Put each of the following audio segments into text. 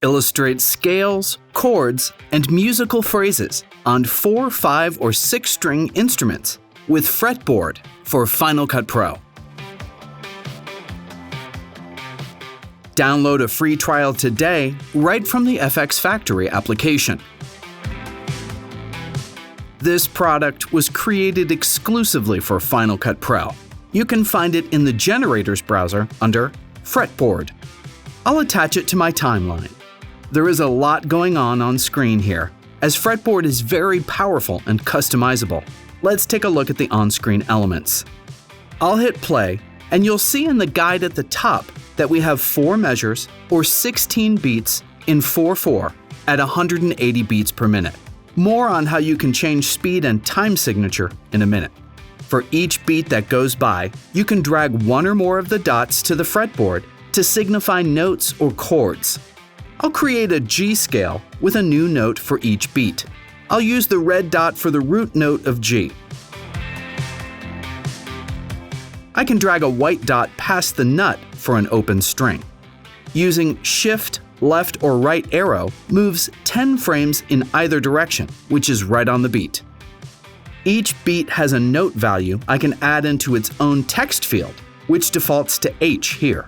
Illustrate scales, chords, and musical phrases on 4, 5, or 6-string instruments with Fretboard for Final Cut Pro. Download a free trial today right from the FxFactory application. This product was created exclusively for Final Cut Pro. You can find it in the Generators browser under Fretboard. I'll attach it to my timeline. There is a lot going on screen here, as Fretboard is very powerful and customizable. Let's take a look at the on-screen elements. I'll hit play, and you'll see in the guide at the top that we have 4 measures or 16 beats in 4/4 at 180 beats per minute. More on how you can change speed and time signature in a minute. For each beat that goes by, you can drag one or more of the dots to the fretboard to signify notes or chords. I'll create a G scale with a new note for each beat. I'll use the red dot for the root note of G. I can drag a white dot past the nut for an open string. Using Shift, left, or right arrow moves 10 frames in either direction, which is right on the beat. Each beat has a note value I can add into its own text field, which defaults to H here.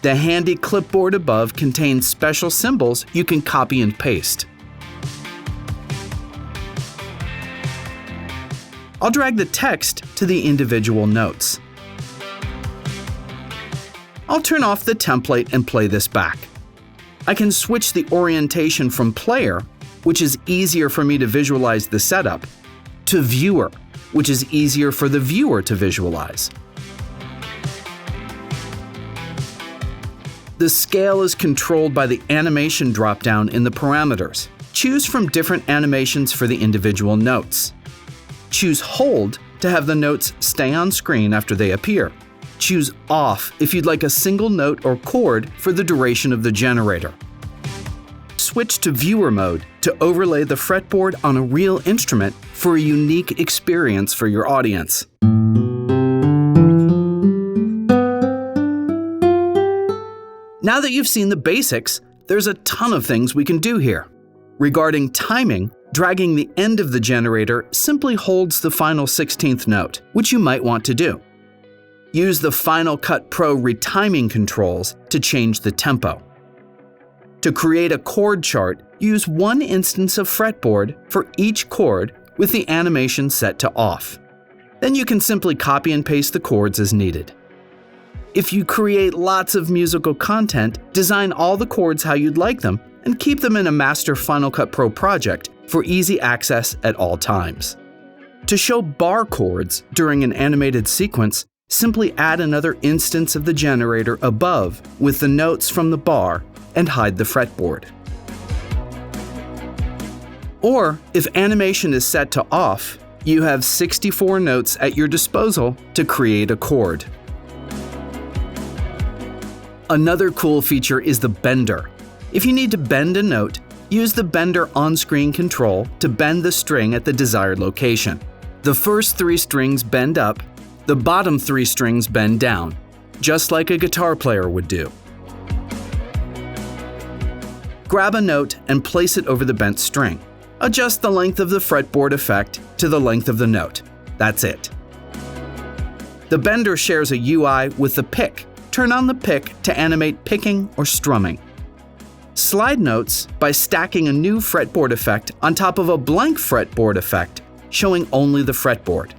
The handy clipboard above contains special symbols you can copy and paste. I'll drag the text to the individual notes. I'll turn off the template and play this back. I can switch the orientation from player, which is easier for me to visualize the setup, to viewer, which is easier for the viewer to visualize. The scale is controlled by the animation dropdown in the parameters. Choose from different animations for the individual notes. Choose Hold to have the notes stay on screen after they appear. Choose Off if you'd like a single note or chord for the duration of the generator. Switch to Viewer mode to overlay the fretboard on a real instrument for a unique experience for your audience. Now that you've seen the basics, there's a ton of things we can do here. Regarding timing, dragging the end of the generator simply holds the final 16th note, which you might want to do. Use the Final Cut Pro retiming controls to change the tempo. To create a chord chart, use one instance of Fretboard for each chord with the animation set to off. Then you can simply copy and paste the chords as needed. If you create lots of musical content, design all the chords how you'd like them and keep them in a master Final Cut Pro project for easy access at all times. To show bar chords during an animated sequence, simply add another instance of the generator above with the notes from the bar and hide the fretboard. Or, if animation is set to off, you have 64 notes at your disposal to create a chord. Another cool feature is the bender. If you need to bend a note, use the bender on-screen control to bend the string at the desired location. The first 3 strings bend up, the bottom 3 strings bend down, just like a guitar player would do. Grab a note and place it over the bent string. Adjust the length of the fretboard effect to the length of the note. That's it. The bender shares a UI with the pick. Turn on the pick to animate picking or strumming. Slide notes by stacking a new fretboard effect on top of a blank fretboard effect, showing only the fretboard.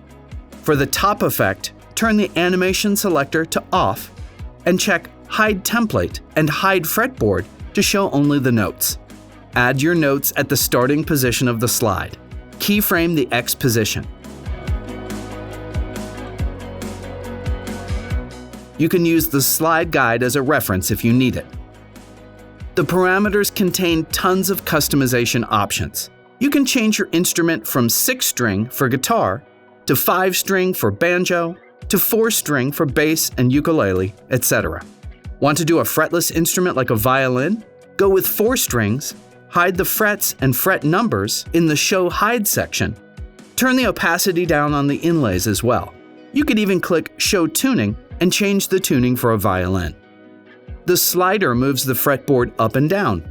For the top effect, turn the animation selector to off and check Hide Template and Hide Fretboard to show only the notes. Add your notes at the starting position of the slide. Keyframe the X position. You can use the slide guide as a reference if you need it. The parameters contain tons of customization options. You can change your instrument from 6-string for guitar to 5-string for banjo to 4-string for bass and ukulele, etc. Want to do a fretless instrument like a violin? Go with 4 strings, hide the frets and fret numbers in the Show Hide section. Turn the opacity down on the inlays as well. You could even click Show Tuning and change the tuning for a violin. The slider moves the fretboard up and down.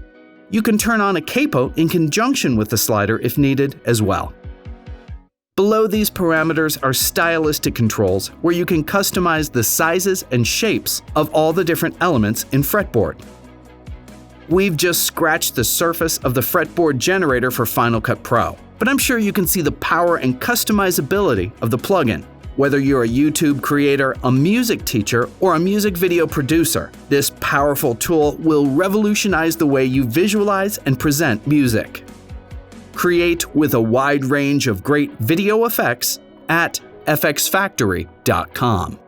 You can turn on a capo in conjunction with the slider if needed as well. Below these parameters are stylistic controls where you can customize the sizes and shapes of all the different elements in Fretboard. We've just scratched the surface of the Fretboard generator for Final Cut Pro, but I'm sure you can see the power and customizability of the plugin. Whether you're a YouTube creator, a music teacher, or a music video producer, this powerful tool will revolutionize the way you visualize and present music. Create with a wide range of great video effects at FxFactory.com.